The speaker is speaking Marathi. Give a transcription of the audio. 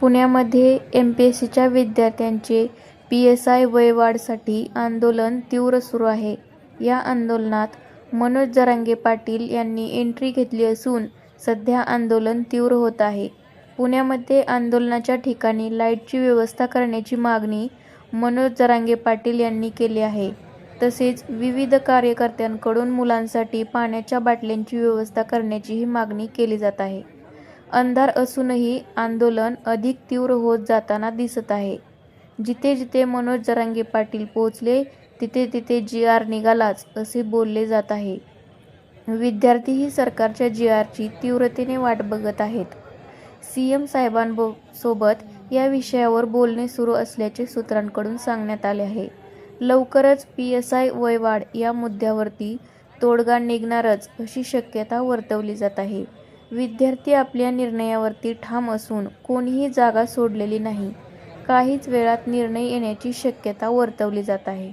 पुण्यामध्ये MPSCच्या विद्यार्थ्यांचे PSI वयवाढसाठी आंदोलन तीव्र सुरू आहे. या आंदोलनात मनोज जरांगे पाटील यांनी एंट्री घेतली असून सध्या आंदोलन तीव्र होत आहे. पुण्यामध्ये आंदोलनाच्या ठिकाणी लाईटची व्यवस्था करण्याची मागणी मनोज जरांगे पाटील यांनी केली आहे. तसेच विविध कार्यकर्त्यांकडून मुलांसाठी पाण्याच्या बाटल्यांची व्यवस्था करण्याचीही मागणी केली जात आहे. अंधार असूनही आंदोलन अधिक तीव्र होत जाताना दिसत आहे. जिथे जिथे मनोज जरांगे पाटील पोहोचले तिथे तिथे GR निघालाच असे बोलले जात आहे. विद्यार्थीही सरकारच्या GRची तीव्रतेने वाट बघत आहेत. CM साहेबांसोबत या विषयावर बोलणे सुरू असल्याचे सूत्रांकडून सांगण्यात आले आहे. लवकरच PSI वयवाढ या मुद्द्यावरती तोडगा निघणारच अशी शक्यता वर्तवली जात आहे. विद्यार्थी आपल्या निर्णयावरती ठाम असून कोणीही जागा सोडलेली नाही. काहीच वेळात निर्णय येण्याची शक्यता वर्तवली जात आहे.